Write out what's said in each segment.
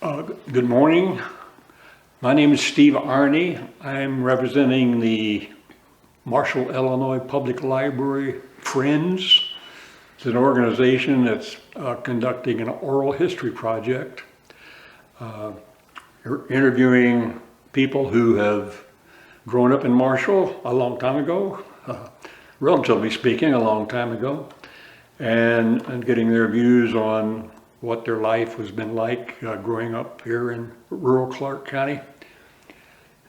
Good morning. My name is Steve Arney. I'm representing the Marshall, Illinois Public Library Friends. It's an organization that's conducting an oral history project. We're interviewing people who have grown up in Marshall a long time ago, relatively speaking, a long time ago, and getting their views on what their life has been like growing up here in rural Clark County.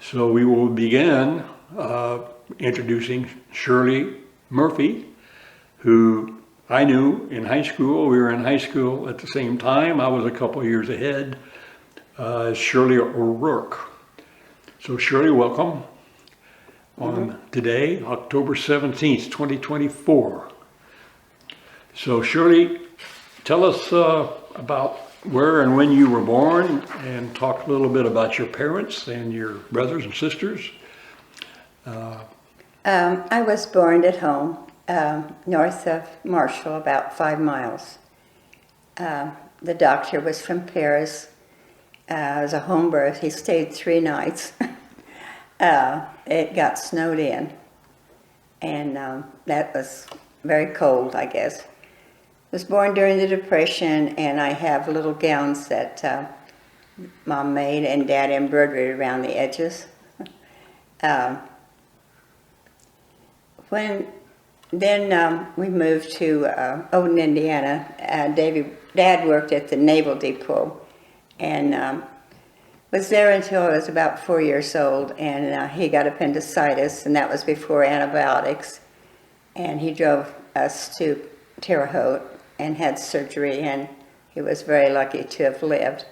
So we will begin introducing Shirley Murphy, who I knew in high school. We were in high school at the same time. I was a couple years ahead. Shirley O'Rourke. So Shirley, welcome on today, October 17th, 2024. So Shirley, tell us about where and when you were born, and talk a little bit about your parents and your brothers and sisters. I was born at home, north of Marshall, about 5 miles. The doctor was from Paris. It was a home birth. He stayed 3 nights. It got snowed in, and that was very cold, I guess. I was born during the Depression, and I have little gowns that Mom made and Dad embroidered around the edges. Then we moved to Odin, Indiana. Dad worked at the Naval Depot, and was there until I was about 4 years old, and he got appendicitis, and that was before antibiotics, and he drove us to Terre Haute and had surgery, and he was very lucky to have lived.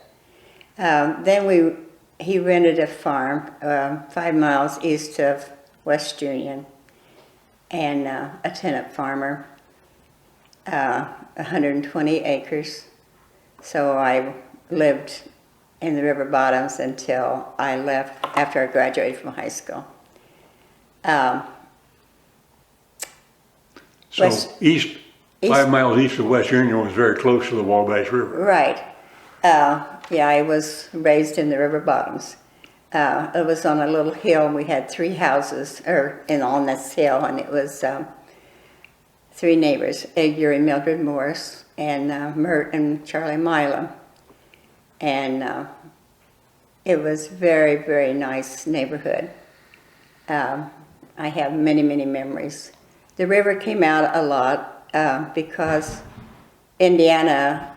Then he rented a farm 5 miles east of West Union, and a tenant farmer, 120 acres. So I lived in the river bottoms until I left after I graduated from high school. East 5 miles east of West Union was very close to the Wabash River. Right. Yeah, I was raised in the river bottoms. It was on a little hill, and we had 3 houses on this hill, and it was 3 neighbors, Edgar and Mildred Morris, and Mert and Charlie Milam. And it was very, very nice neighborhood. I have many, many memories. The river came out a lot because Indiana,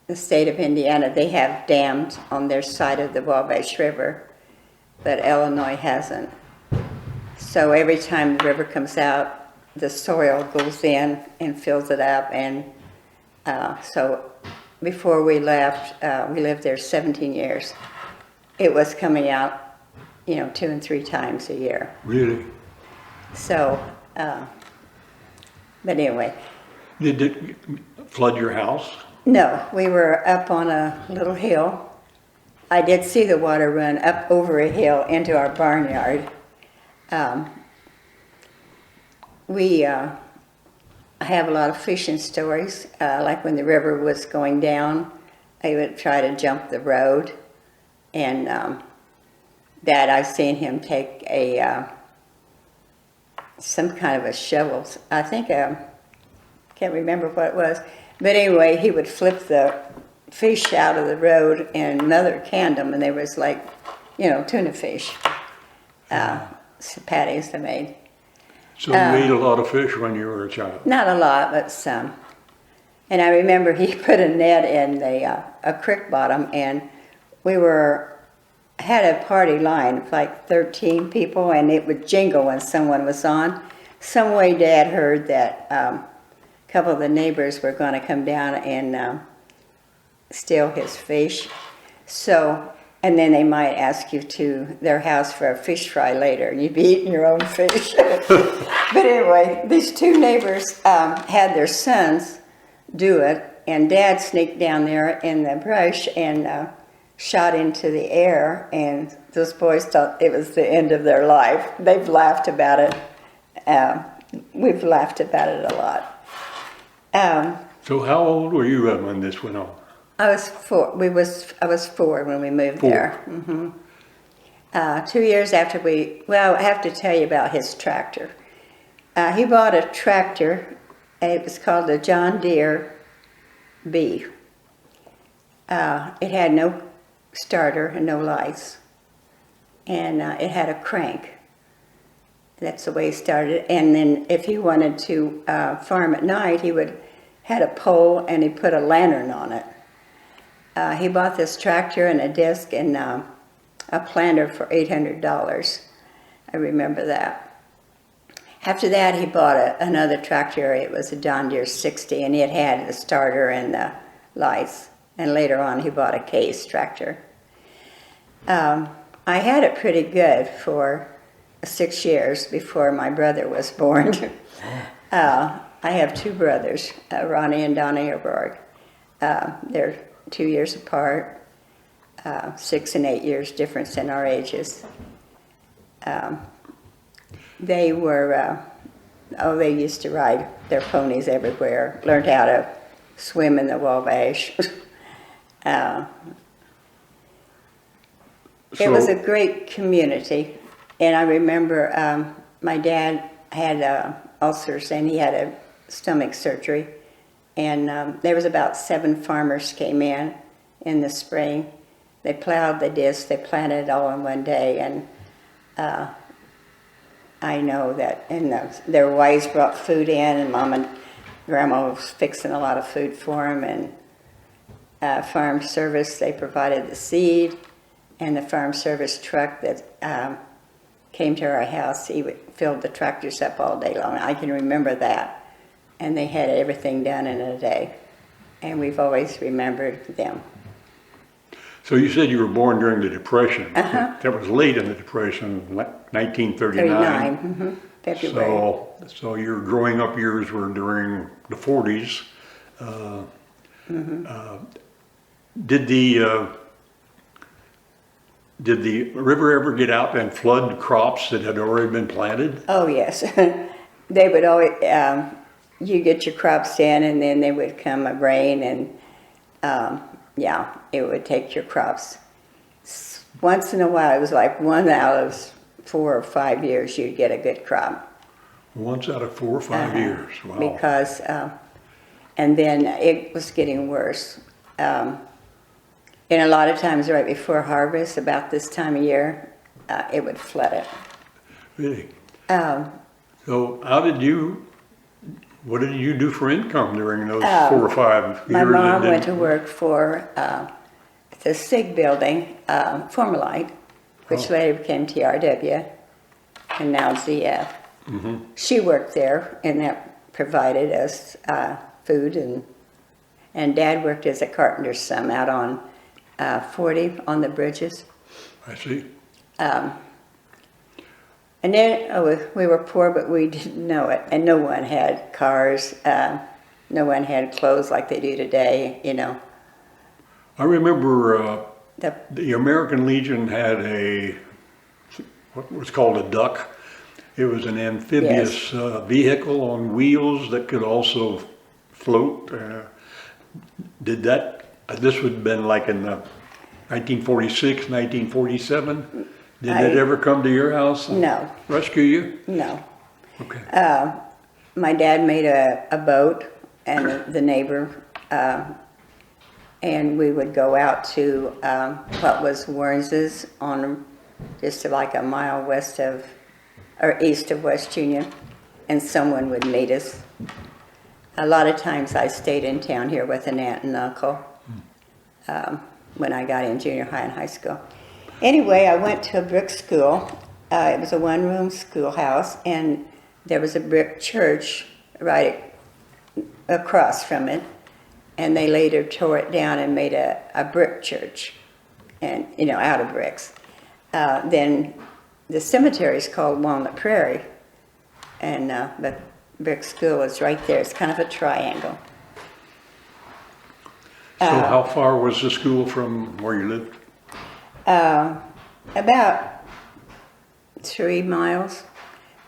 the state of Indiana, they have dams on their side of the Wabash River, but Illinois hasn't. So every time the river comes out, the soil goes in and fills it up. And so before we left, we lived there 17 years. It was coming out, 2 and 3 times a year. Really? So, but anyway. Did it flood your house? No, we were up on a little hill. I did see the water run up over a hill into our barnyard. I have a lot of fishing stories. Like when the river was going down, I would try to jump the road. And Dad, I've seen him take some kind of a shovel. I think, can't remember what it was. But anyway, he would flip the fish out of the road, and Mother canned them, and they was like, tuna fish. Patties they made. So you ate a lot of fish when you were a child? Not a lot, but some. And I remember he put a net in a creek bottom, and we had a party line of like 13 people, and it would jingle when someone was on. Some way Dad heard that a couple of the neighbors were going to come down and steal his fish. So, and then they might ask you to their house for a fish fry later, and you'd be eating your own fish. But anyway, these 2 neighbors had their sons do it, and Dad sneaked down there in the brush and shot into the air, and those boys thought it was the end of their life. They've laughed about it. We've laughed about it a lot. So how old were you when this went on? I was four. I was four when we moved 4. there. 2 years after well, I have to tell you about his tractor. He bought a tractor. It was called the John Deere B. It had no starter and no lights, and it had a crank. That's the way he started. And then if he wanted to farm at night, he had a pole and he put a lantern on it. He bought this tractor and a disc and a planter for $800. I remember that. After that, he bought another tractor. It was a John Deere 60, and it had the starter and the lights. And later on, he bought a Case tractor. I had it pretty good for 6 years before my brother was born. I have 2 brothers, Ronnie and Donnie O'Rourke. They're 2 years apart, 6 and 8 years difference in our ages. They were, they used to ride their ponies everywhere, learned how to swim in the Wabash. It was a great community, and I remember my dad had ulcers and he had a stomach surgery, and there was about 7 farmers came in the spring. They plowed the disc, they planted it all in one day, and I know that, and their wives brought food in, and Mom and Grandma was fixing a lot of food for them, and farm service, they provided the seed, and the farm service truck that came to our house, he filled the tractors up all day long. I can remember that, and they had everything done in a day, and we've always remembered them. So you said you were born during the Depression. That was late in the Depression, 1939. February. So your growing up years were during the 40s. Did the river ever get out and flood crops that had already been planted? Oh yes, they would always. You get your crops in, and then they would come a rain, and yeah, it would take your crops. Once in a while, it was like 1 out of 4 or 5 years you'd get a good crop. Once out of 4 or 5 years. Wow. Because, and then it was getting worse. And a lot of times right before harvest, about this time of year, it would flood it. Really? So what did you do for income during those 4 or 5 years? My mom went to work for the SIG building, Formalite, which later became TRW, and now ZF. She worked there, and that provided us food, and Dad worked as a carpenter's son out on 40 on the bridges. I see. And then we were poor, but we didn't know it, and no one had cars, no one had clothes like they do today, you know. I remember the American Legion had what was called a duck. It was an amphibious vehicle on wheels that could also float. This would have been like in 1946, 1947. Did it ever come to your house and rescue you? No. Okay. My dad made a boat, and the neighbor, and we would go out to what was Warrens's on just like a mile west of, or east of West Union, and someone would meet us. A lot of times I stayed in town here with an aunt and uncle when I got in junior high and high school. Anyway, I went to a brick school. It was a one-room schoolhouse, and there was a brick church right across from it, and they later tore it down and made a brick church, and out of bricks. Then the cemetery is called Walnut Prairie, and the brick school is right there. It's kind of a triangle. So how far was the school from where you lived? About 3 miles,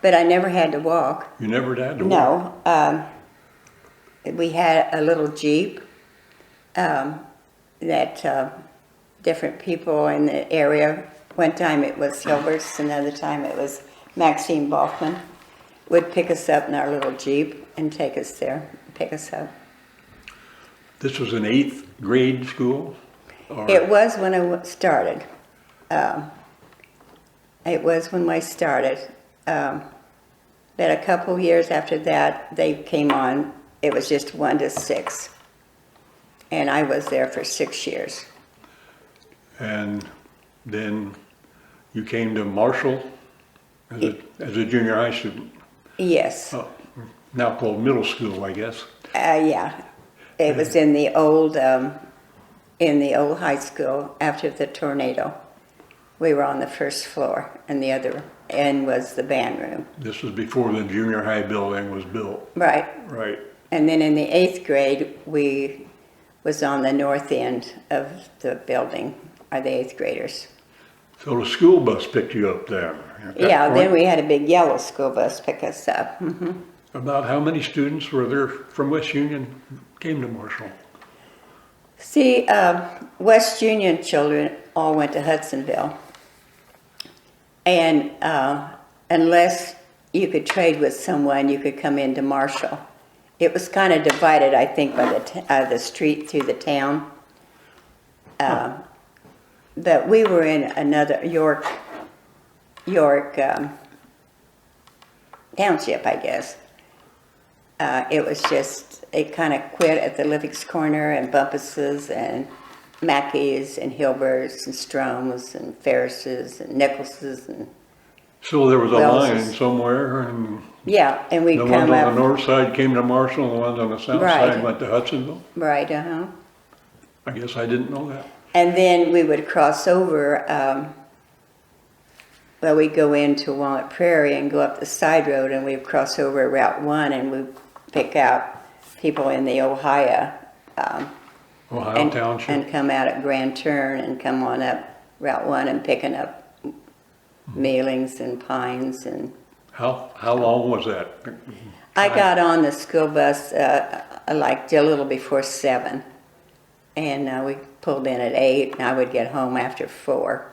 but I never had to walk. You never had to walk? No. We had a little Jeep, that different people in the area, one time it was Hilbert's, another time it was Maxine Balkman, would pick us up in our little Jeep and take us there, pick us up. This was an 8th grade school? Or? It was when I started. It was when I started. But a couple years after that, they came on. It was just 1 to 6. And I was there for 6 years. And then you came to Marshall as a junior high student? Yes. Oh, now called middle school, I guess. Yeah. It was in the old high school after the tornado. We were on the first floor, and the other end was the band room. This was before the junior high building was built. Right. Right. And then in the 8th grade, we was on the north end of the building, are the 8th graders. So the school bus picked you up there? Yeah, then we had a big yellow school bus pick us up. Mm-hmm. About how many students were there from West Union came to Marshall? See, West Union children all went to Hudsonville. And unless you could trade with someone, you could come into Marshall. It was kind of divided, I think, by the street through the town. But we were in another York township, I guess. It was just, it kind of quit at the Livick's Corner and Bumpus's and Mackey's and Hilbert's and Strome's and Ferris's and Nichols's and So there was a Wells's. line somewhere, and yeah, and we'd the come ones on up. the north side came to Marshall, and the ones on the south Right. side went to Hudsonville? Right, uh-huh. I guess I didn't know that. And then we would cross over, well, we'd go into Walnut Prairie and go up the side road, and we'd cross over Route 1, and we'd pick out people in the Ohio, Ohio Township. and come out at Grand Turn and come on up Route 1 and picking up Mealings and Pines. And How long was that? I got on the school bus like a little before 7, and we pulled in at 8, and I would get home after 4.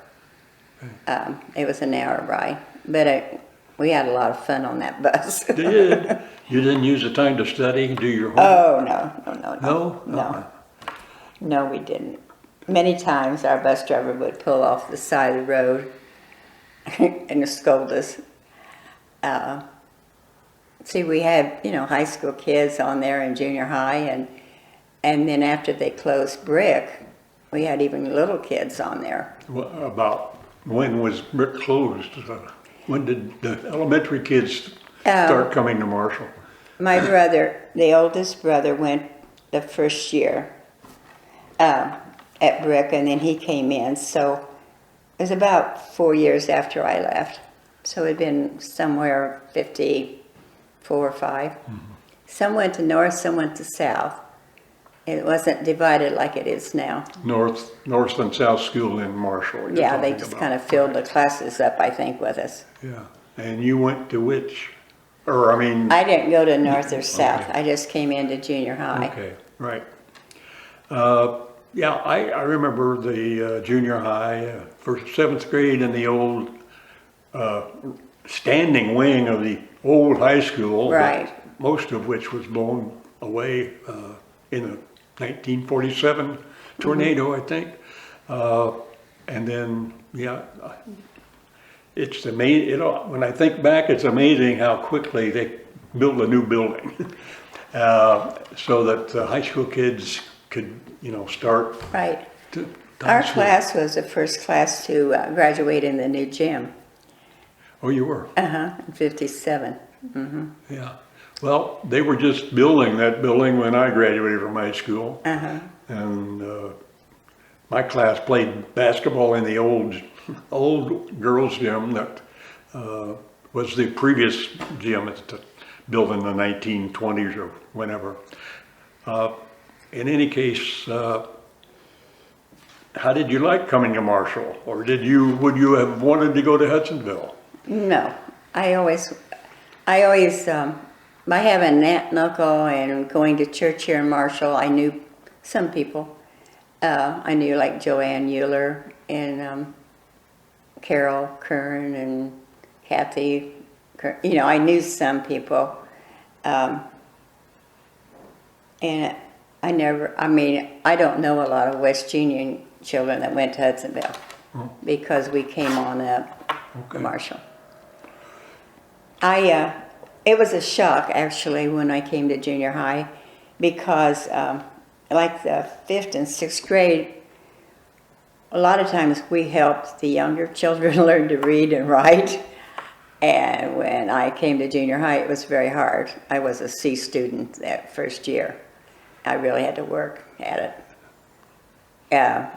It was an hour ride, but we had a lot of fun on that bus. Did you didn't use the time to study, do your homework? Oh, no. No? No. No, we didn't. Many times our bus driver would pull off the side of the road and scold us. See, we had, high school kids on there in junior high, and then after they closed Brick, we had even little kids on there. About when was Brick closed? When did the elementary kids start coming to Marshall? My brother, the oldest brother, went the first year at Brick, and then he came in. So it was about 4 years after I left. So it had been somewhere 54 or 5. Mm-hmm. Some went to north, some went to south. It wasn't divided like it is now. North and South School in Marshall. Yeah, they just kind of filled the classes up, I think, with us. Yeah, and you went to which? Or I didn't go to north or south. Okay. I just came into junior high. Okay, right. Yeah, I remember the junior high, first, 7th grade in the old standing wing of the old high school. Right. Most of which was blown away in the 1947 tornado, I think. And then, yeah, it's amazing. When I think back, it's amazing how quickly they built a new building so that the high school kids could, start. Right. To Our school. class was the first class to graduate in the new gym. Oh, you were? In 57. Mm-hmm. Yeah. Well, they were just building that building when I graduated from high school. Uh-huh. And my class played basketball in the old girls' gym that was the previous gym that built in the 1920s or whenever. In any case, how did you like coming to Marshall? Or would you have wanted to go to Hudsonville? No, I always, by having an aunt and uncle and going to church here in Marshall, I knew some people. I knew like Joanne Euler and Carol Kern and Kathy. You know, I knew some people, and I don't know a lot of West Union children that went to Hudsonville because we came on up to Marshall. It was a shock actually when I came to junior high because like the 5th and 6th grade, a lot of times we helped the younger children learn to read and write. And when I came to junior high, it was very hard. I was a C student that first year. I really had to work at it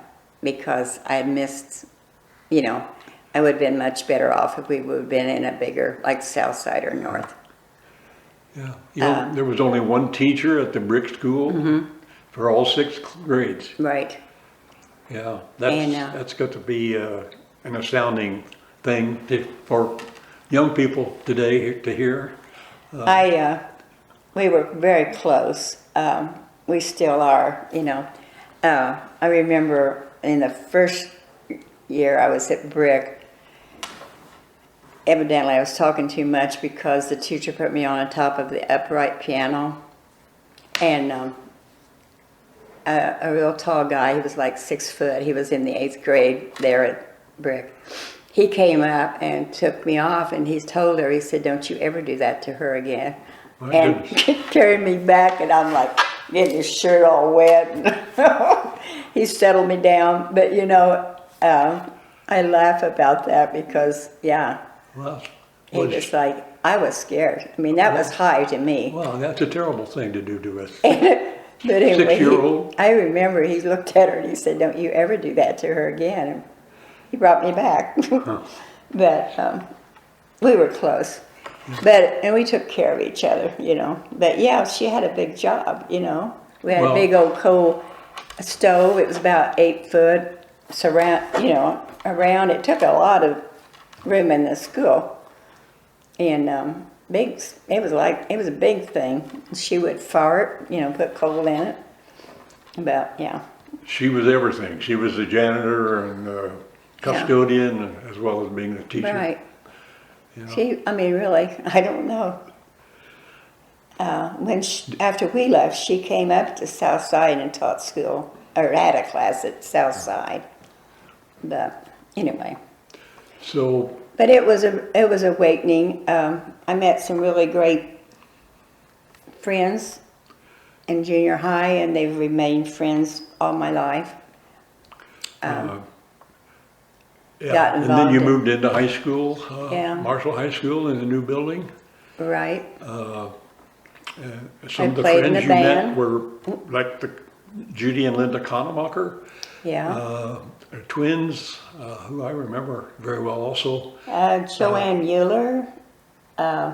because I had missed, you know, I would have been much better off if we would have been in a bigger, like South Side or North. Yeah, you know, there was only one teacher at the brick school for all 6 grades. Right. Yeah, And, that's got to be an astounding thing for young people today to hear. We were very close. We still are, you know. I remember in the first year I was at Brick, evidently I was talking too much because the teacher put me on top of the upright piano. And a real tall guy, he was like 6 foot, he was in the 8th grade there at Brick. He came up and took me off and he told her, he said, "Don't you ever do that to her again." My And goodness. carried me back and I'm like getting his shirt all wet. He settled me down. But you know, I laugh about that because, yeah, Well, he was like, I was scared. I mean, that was high to me. wow, that's a terrible thing to do to us. But anyway, 6-year-old. I remember he looked at her and he said, "Don't you ever do that to her again." And he brought me back. But we were close. And we took care of each other, you know. But yeah, she had a big job, you know. We had a big old coal stove. It was about 8 foot around. It took a lot of room in the school. And it was a big thing. She would fart, you know, put coal in it. But yeah. She was everything. She was the janitor and custodian as well as being a teacher. Right. Yeah. Really, I don't know. After we left, she came up to South Side and taught school, or had a class at South Side. But anyway. So. But it was awakening. I met some really great friends in junior high, and they've remained friends all my life. Yeah, and then you moved into high school, Marshall High School in the new building. Right. Some of the friends you met were like the Judy and Linda Conemacher. Yeah. Twins, who I remember very well also. Joanne Euler,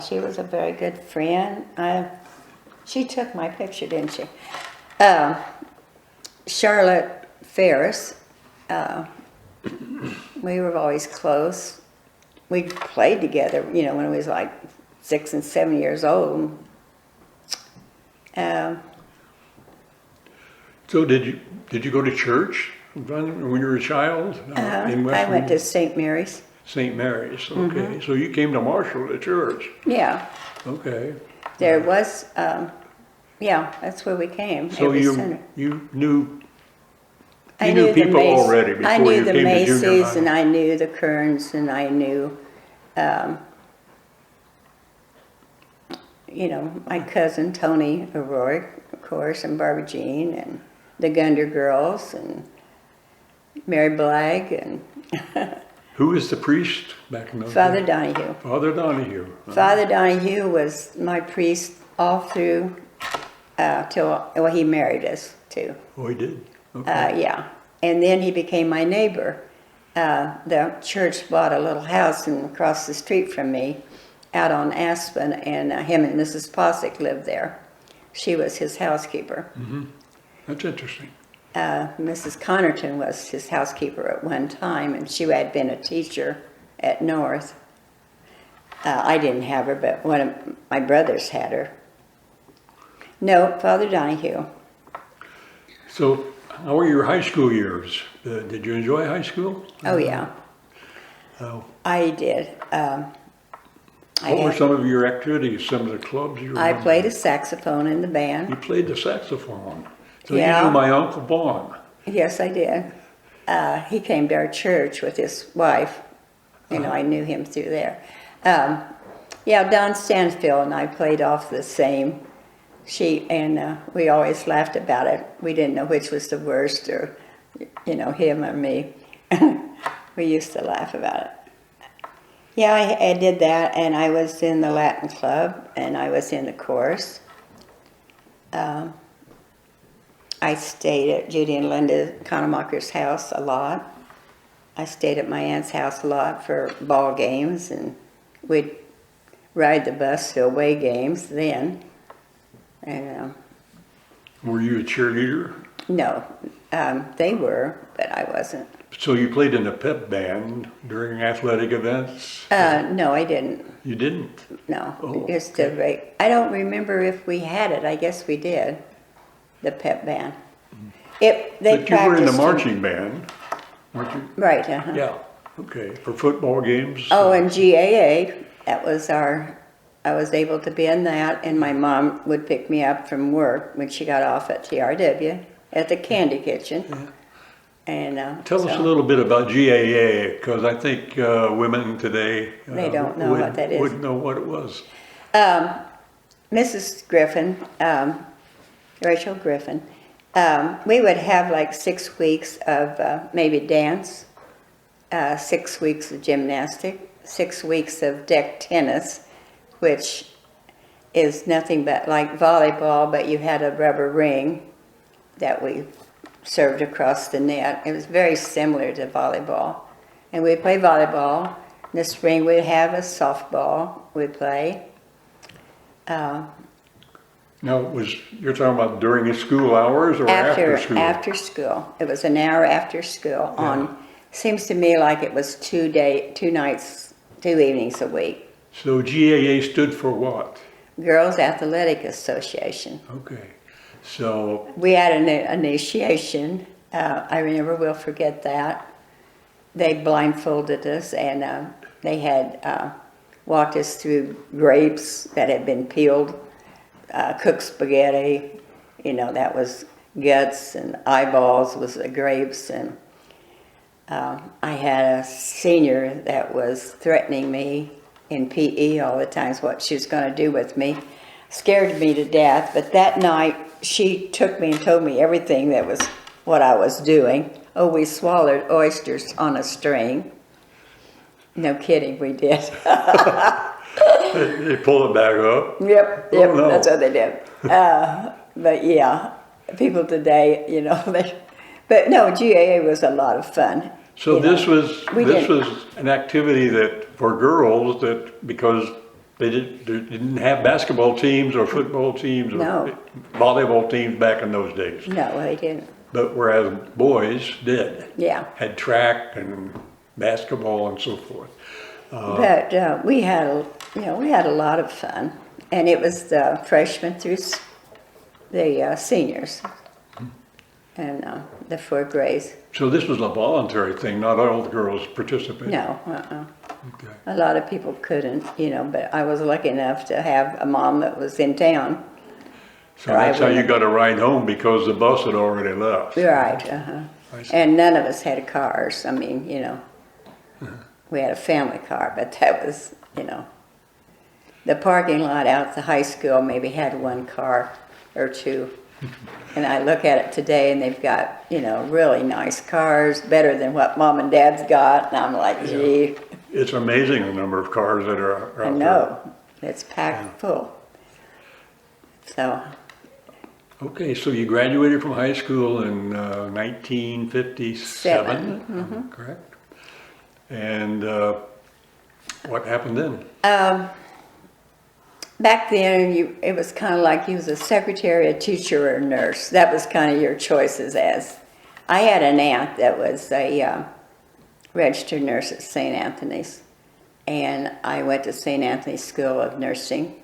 she was a very good friend. She took my picture, didn't she? Charlotte Ferris. We were always close. We played together, you know, when we was like 6 and 7 years old. So did you go to church when you were a child? In West I went to St. Mary's. St. Mary's, okay. So you came to Marshall to church. Yeah. Okay. There was, that's where we came. So every you knew I knew people the already before I knew you the came to junior Macy's, high. and I knew the Kerns, and I knew, my cousin Tony O'Rourke, of course, and Barbara Jean, and the Gunder girls, and Mary Blagg, and Who was the priest back in those Father days? Donahue. Father Donahue. Father Donahue was my priest all through he married us too. Oh, he did? Okay. Yeah. And then he became my neighbor. The church bought a little house across the street from me out on Aspen, and him and Mrs. Posick lived there. She was his housekeeper. Mm-hmm. That's interesting. Mrs. Connerton was his housekeeper at one time, and she had been a teacher at North. I didn't have her, but one of my brothers had her. No, Father Donahue. So how were your high school years? Did you enjoy high school? Oh, yeah, Oh. I did. What were some of your activities, some of the clubs you I remember? played a saxophone in the band. You played the saxophone. So Yeah. you knew my Uncle Vaughn. Yes, I did. He came to our church with his wife. You know, I knew him through there. Yeah, Don Stansfield and I played off the same sheet, and we always laughed about it. We didn't know which was the worst, or, you know, him or me. We used to laugh about it. Yeah, I did that, and I was in the Latin Club, and I was in the chorus. I stayed at Judy and Linda Conemacher's house a lot. I stayed at my aunt's house a lot for ball games, and we'd ride the bus to away games then. And Were you a cheerleader? no, they were, but I wasn't. So you played in a pep band during athletic events? No, I didn't. You didn't? No, Oh, just I don't remember if we had it. I guess we did. The pep band. They But you were in the practiced marching band, weren't you? Right. Yeah, okay, for football games? Oh, and GAA. That was I was able to be in that, and my mom would pick me up from work when she got off at TRW at the Candy Kitchen. Yeah. And Tell us a little bit about GAA, because I think women today They don't know what that is. wouldn't know what it was. Mrs. Griffin, Rachel Griffin, we would have like 6 weeks of maybe dance, 6 weeks of gymnastic, 6 weeks of deck tennis, which is nothing but like volleyball, but you had a rubber ring that we served across the net. It was very similar to volleyball. And we'd play volleyball. In the spring we'd have a softball we'd play. Now, you're talking about during the school hours or after school? After school. It was an hour after school on, seems to me like it was 2 nights, 2 evenings a week. So GAA stood for what? Girls Athletic Association. Okay, so We had an initiation. I never will forget that. They blindfolded us, and they had walked us through grapes that had been peeled, cooked spaghetti. You know, that was guts, and eyeballs was the grapes. And I had a senior that was threatening me in PE all the time, what she was going to do with me. Scared me to death, but that night she took me and told me everything that was what I was doing. Oh, we swallowed oysters on a string. No kidding, we did. they pull it back up? Yep, Oh, no. that's what they did. But yeah, people today, you know, but no, GAA was a lot of fun. So this was We this didn't- was an activity that for girls, that because they didn't have basketball teams or football teams or No. volleyball teams back in those days. No, they didn't. But whereas boys did, Yeah. had track and basketball and so forth. But we had a lot of fun, and it was the freshmen through the seniors, and the 4 grades. So this was a voluntary thing, not all the girls participated? No, Okay. a lot of people couldn't, you know. But I was lucky enough to have a mom that was in town. So that's how you got a ride home, because the bus had already left. Right. I see. And none of us had cars. I mean, you know, we had a family car, but that was, you know, the parking lot out at the high school maybe had 1 car or 2. And I look at it today, and they've got, you know, really nice cars, better than what Mom and Dad's got. And I'm like, gee, It's amazing the number of cars that are out there. I know. It's packed full. So, Okay, so you graduated from high school in 1957, correct? And what happened then? back then, it was kind of like you was a secretary, a teacher, or a nurse. That was kind of your choices as. I had an aunt that was a registered nurse at St. Anthony's, and I went to St. Anthony's School of Nursing.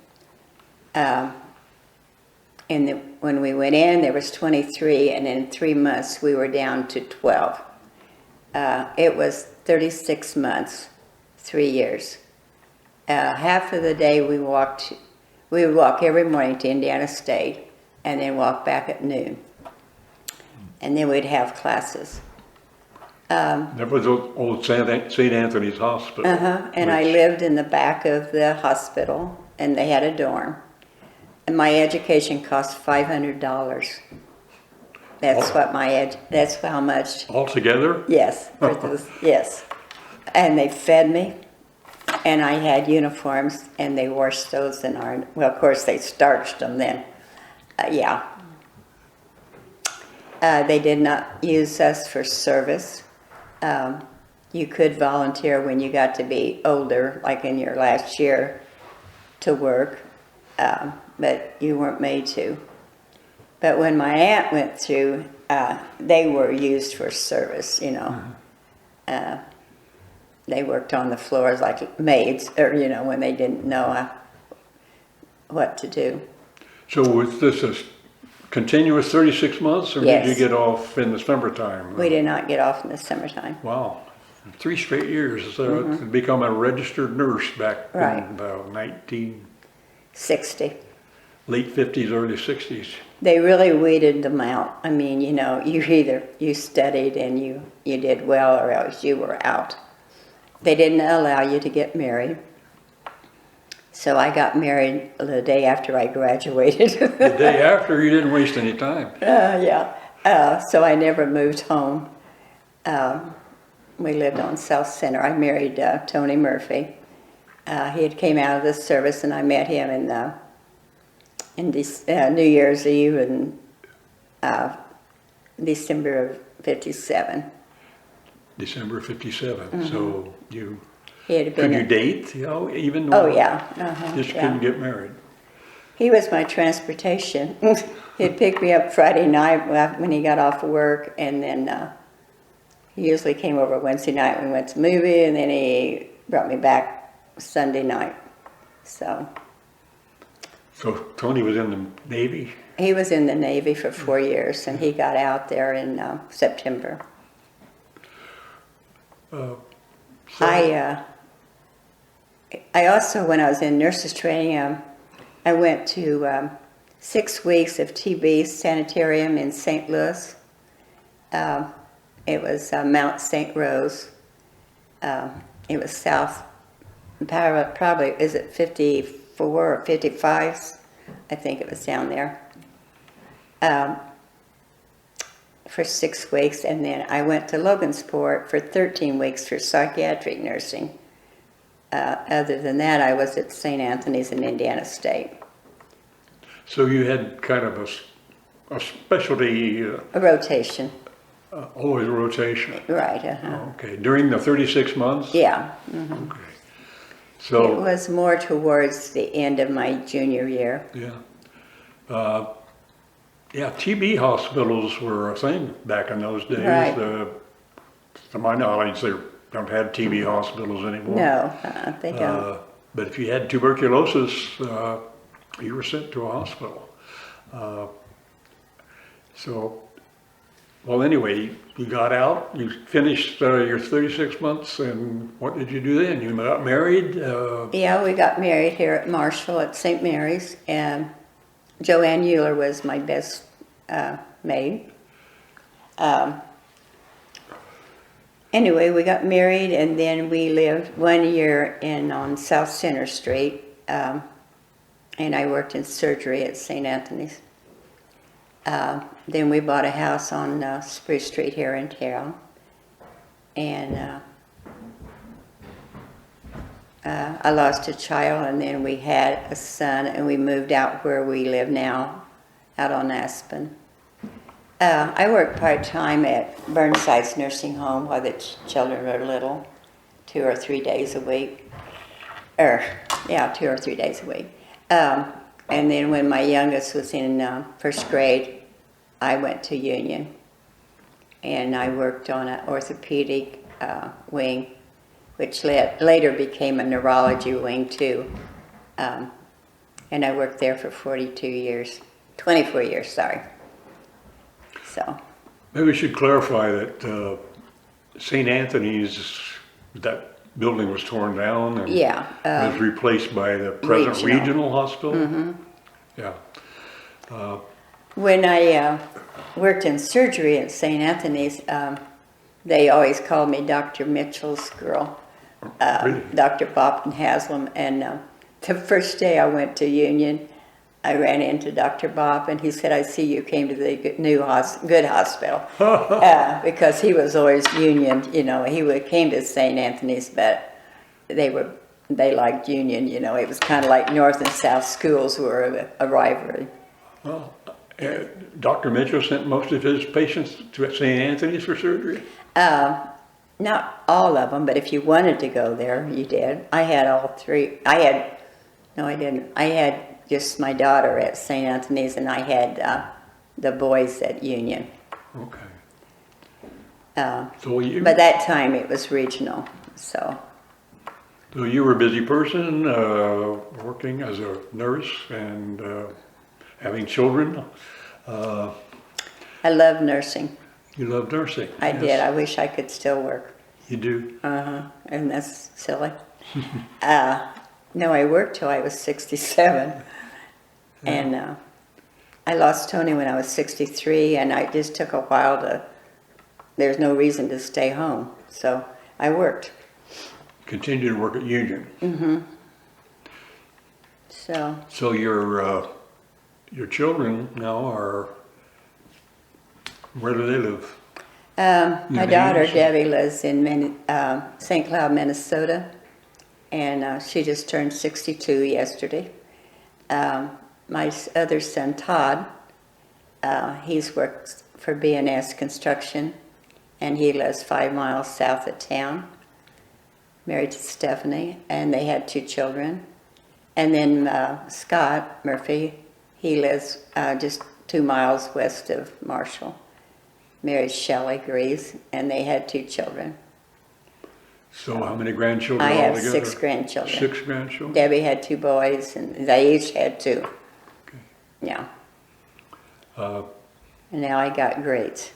when we went in, there was 23, and in 3 months we were down to 12. It was 36 months, 3 years. Half of the day we would walk every morning to Indiana State, and then walk back at noon. And then we'd have classes. That was old St. Anthony's Hospital. And I lived in the back of the hospital, and they had a dorm. And my education cost $500. That's how much. Altogether? Yes, for those, yes. And they fed me, and I had uniforms, and they washed those in our, well, of course, they starched them then. Yeah. They did not use us for service. You could volunteer when you got to be older, like in your last year, to work, but you weren't made to. But when my aunt went through, they were used for service, you know. They worked on the floors like maids, or, you know, when they didn't know what to do. So was this a continuous 36 months, or Yes. did you get off in the summertime? We did not get off in the summertime. Wow. 3 straight years to become a registered nurse back Right. in about 60. late 50s, early 60s. They really weeded them out. I mean, you know, you studied and you did well, or else you were out. They didn't allow you to get married. So I got married the day after I graduated. The day after, you didn't waste any time. Yeah. So I never moved home. We lived on South Center. I married Tony Murphy. He had came out of the service, and I met him in this, New Year's Eve in December of '57. December 57. So He had been. could you date? You know, even Oh though yeah. just yeah. couldn't get married. He was my transportation. He'd pick me up Friday night when he got off work, and then he usually came over Wednesday night when we went to the movie, and then he brought me back Sunday night. So Tony was in the Navy. he was in the Navy for 4 years, and he got out there in September. I also, when I was in nurses training, I went to 6 weeks of TB sanitarium in St. Louis. It was Mount St. Rose. It was south, probably, is it 54 or 55? I think it was down there. For 6 weeks, and then I went to Logansport for 13 weeks for psychiatric nursing. Other than that, I was at St. Anthony's in Indiana State. So you had kind of a specialty, A rotation, always rotation. right? Okay, during the 36 months? Yeah. Okay. It So, was more towards the end of my junior year. yeah. Yeah, TB hospitals were a thing back in those days. Right. To my knowledge, they don't have TB hospitals anymore. No, they don't. But if you had tuberculosis, you were sent to a hospital. Well, anyway, you got out, you finished your 36 months, and what did you do then? You got married? Yeah, we got married here at Marshall at St. Mary's, and Joanne Euler was my best maid. Anyway, we got married, and then we lived 1 year on South Center Street, and I worked in surgery at St. Anthony's. Then we bought a house on Spruce Street here in town, and I lost a child, and then we had a son, and we moved out where we live now, out on Aspen. I worked part-time at Burnside's nursing home while the children were little, 2 or 3 days a week. 2 or 3 days a week. And then when my youngest was in first grade, I went to Union, and I worked on an orthopedic wing, which later became a neurology wing too. And I worked there for 42 years. 24 years, sorry. So, Maybe we should clarify that St. Anthony's, that building was torn down and yeah. was replaced by the present Regional. regional hospital? Yeah. When I worked in surgery at St. Anthony's, they always called me Dr. Mitchell's girl, Really? Dr. Bopton Haslam. And the first day I went to Union, I ran into Dr. Bob, and he said, "I see you came to the good hospital," because he was always Union. You know, came to St. Anthony's, but they liked Union. You know, it was kind of like North and South schools were a rivalry. Well, Dr. Mitchell sent most of his patients to St. Anthony's for surgery? Not all of them, but if you wanted to go there, you did. I had all three. No, I didn't. I had just my daughter at St. Anthony's, and I had the boys at Union. Okay. But that time it was regional, so. So you were a busy person, working as a nurse and having children. I love nursing. You love nursing. I yes. did. I wish I could still work. You do? And that's silly. No, I worked till I was 67. And I lost Tony when I was 63, and I just took a while there's no reason to stay home. So I worked. Continue to work at Union. Mm-hmm. So your children now are, where do they live? My daughter, Debbie, lives in St. Cloud, Minnesota, and she just turned 62 yesterday. My other son, Todd, he's worked for B&S Construction, and he lives 5 miles south of town, married to Stephanie, and they had 2 children. And then Scott Murphy, he lives just 2 miles west of Marshall, married Shirley Grease, and they had 2 children. So how many grandchildren I have altogether? 6 grandchildren. 6 grandchildren? Debbie had 2 boys, and they each had 2. Okay. Yeah. And now I got greats.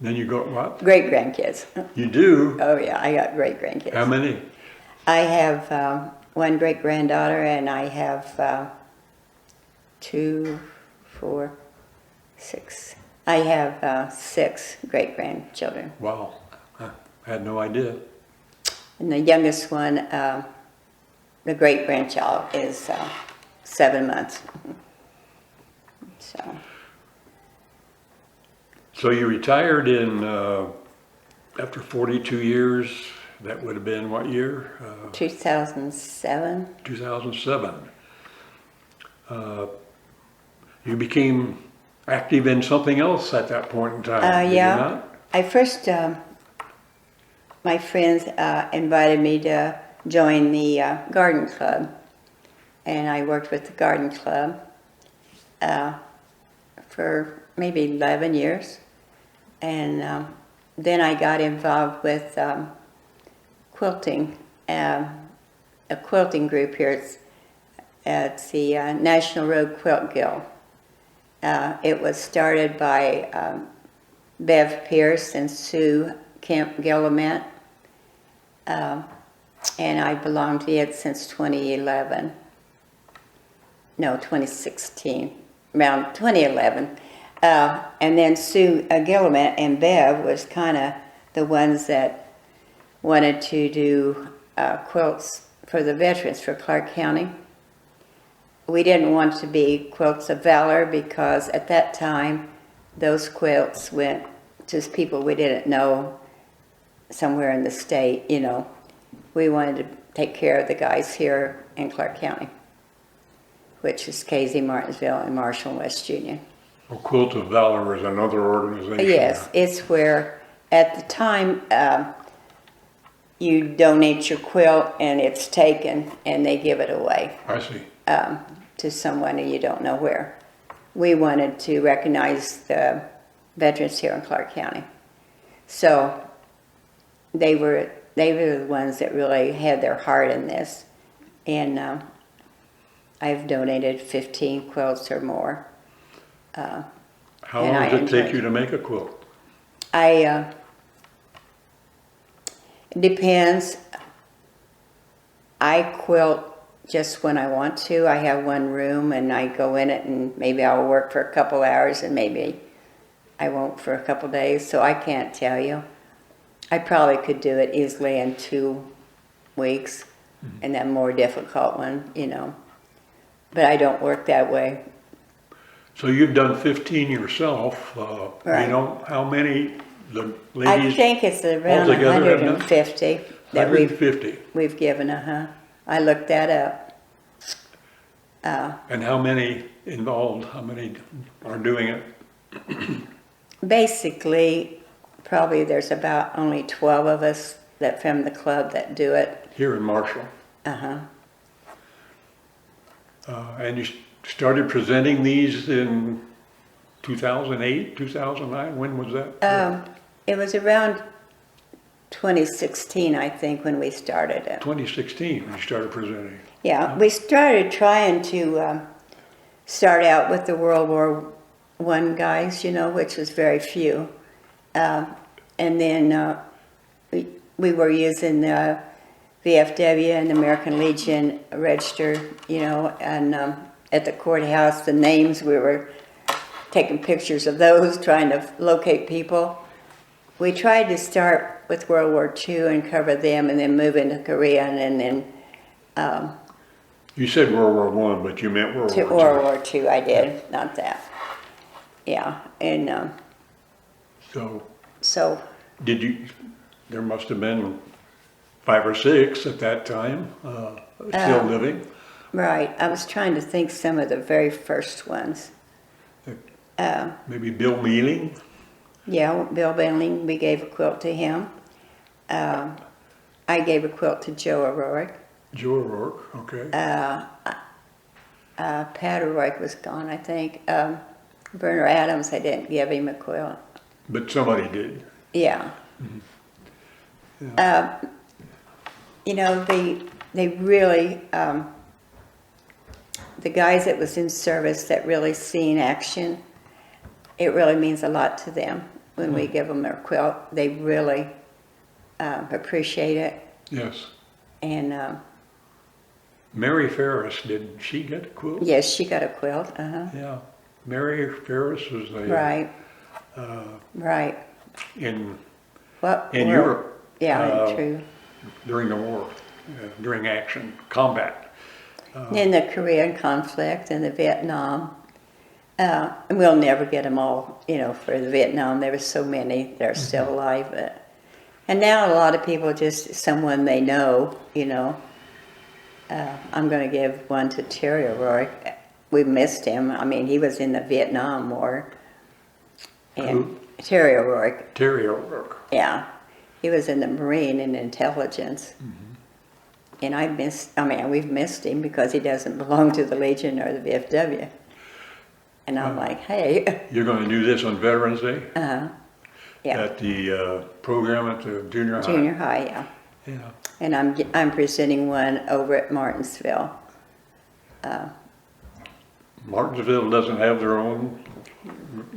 Then you got what? Great grandkids. You do? Oh yeah, I got great grandkids. How many? I have 1 great granddaughter, and I have 2, 4, 6. I have 6 great grandchildren. Wow, I had no idea. And the youngest one, the great grandchild, is 7 months. So you retired in, after 42 years, that would have been what year? 2007. 2007. You became active in something else at that point in time, did Yeah. you not? I first, my friends invited me to join the garden club, and I worked with the garden club for maybe 11 years. And then I got involved with quilting, a quilting group here. It's the National Road Quilt Guild. It was started by Bev Pierce and Sue Kemp Gillimet, and I belonged to it since 2011. No, 2016, around 2011. And then Sue Gillimet and Bev was kind of the ones that wanted to do quilts for the veterans for Clark County. We didn't want to be quilts of valor because at that time those quilts went to people we didn't know somewhere in the state, you know. We wanted to take care of the guys here in Clark County, which is Casey, Martinsville, and Marshall, West Union. Well, Quilt of Valor is another organization. Yes, it's where at the time you donate your quilt and it's taken and they give it away. I see. To someone and you don't know where. We wanted to recognize the veterans here in Clark County. So they were the ones that really had their heart in this. And I've donated 15 quilts or more. How and long I does it take enjoyed you to make a quilt? it depends. I quilt just when I want to. I have one room and I go in it and maybe I'll work for a couple hours and maybe I won't for a couple days. So I can't tell you. I probably could do it easily in 2 weeks, and that more difficult one, you know. But I don't work that way. So you've done 15 yourself. Right. You know how many the I ladies think it's around altogether have done? 150 that 150. we've given. I looked that up. And how many involved? How many are doing it? Basically, probably there's about only 12 of us that from the club that do it. Here in Marshall. Uh-huh. And you started presenting these in 2008, 2009? When was that? It was around 2016, I think, when we started it. 2016 when you started presenting. Yeah, we started trying to start out with the World War I guys, you know, which was very few. And then we were using the VFW and the American Legion register, you know, and at the courthouse, the names, we were taking pictures of those, trying to locate people. We tried to start with World War II and cover them and then move into Korea and then You said World War One, but you meant World to War II. World War II, I did, not that. Yeah, and So so, there must have been 5 or 6 at that time still living. right, I was trying to think some of the very first ones. Maybe Bill Mealing. Yeah, Bill Benling, we gave a quilt to him. I gave a quilt to Joe O'Rourke. Joe O'Rourke, okay. Pat O'Rourke was gone, I think. Werner Adams, I didn't give him a quilt. But somebody did. Yeah. You know, they really, the guys that was in service that really seen action, it really means a lot to them when we give them their quilt. They really appreciate it. Yes. And Mary Ferris, did she get a quilt? yes, she got a quilt. Yeah. Mary Ferris was a Right. Right. in What? in world? Europe Yeah, true. during the war, during action, combat. In the Korean conflict and the Vietnam. And we'll never get them all, you know, for the Vietnam. There were so many that are still alive. And now a lot of people just, someone they know, you know. I'm going to give one to Terry O'Rourke. We missed him. I mean, he was in the Vietnam War. And Who? Terry O'Rourke, Terry O'Rourke. yeah. He was in the Marine and Intelligence. And we've missed him because he doesn't belong to the Legion or the VFW. And I'm like, hey. You're going to do this on Veterans Day Yeah, at the program at the junior high. junior high, yeah. Yeah. And I'm presenting one over at Martinsville. Martinsville doesn't have their own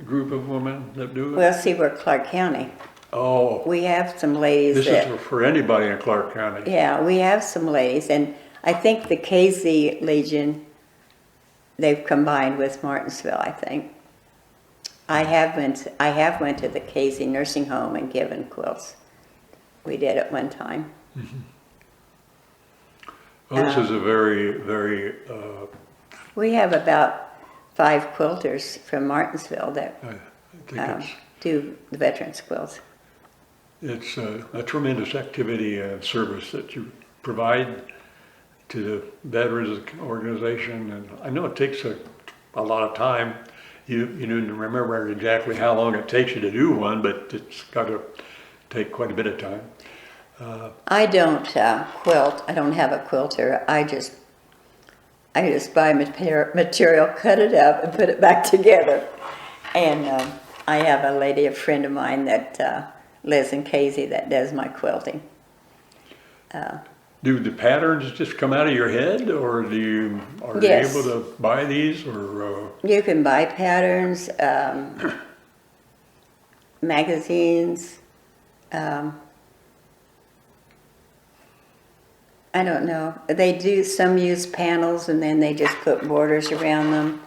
group of women that do it. Well, see, we're Clark County. Oh, We have some ladies this that, is for anybody in Clark County. yeah, we have some ladies. And I think the KZ Legion, they've combined with Martinsville, I think. I have went to the KZ nursing home and given quilts. We did it one time. Well, this is a very, very, We have about 5 quilters from Martinsville that I think do the veterans quilts. it's a tremendous activity and service that you provide to the veterans organization. And I know it takes a lot of time. You didn't remember exactly how long it takes you to do one, but it's got to take quite a bit of time. I don't quilt. I don't have a quilter. I just buy material, cut it up, and put it back together. And I have a lady, a friend of mine that lives in Casey that does my quilting. Do the patterns just come out of your head, or are you Yes. able to buy these, or? You can buy patterns, magazines. I don't know. They do, some use panels and then they just put borders around them.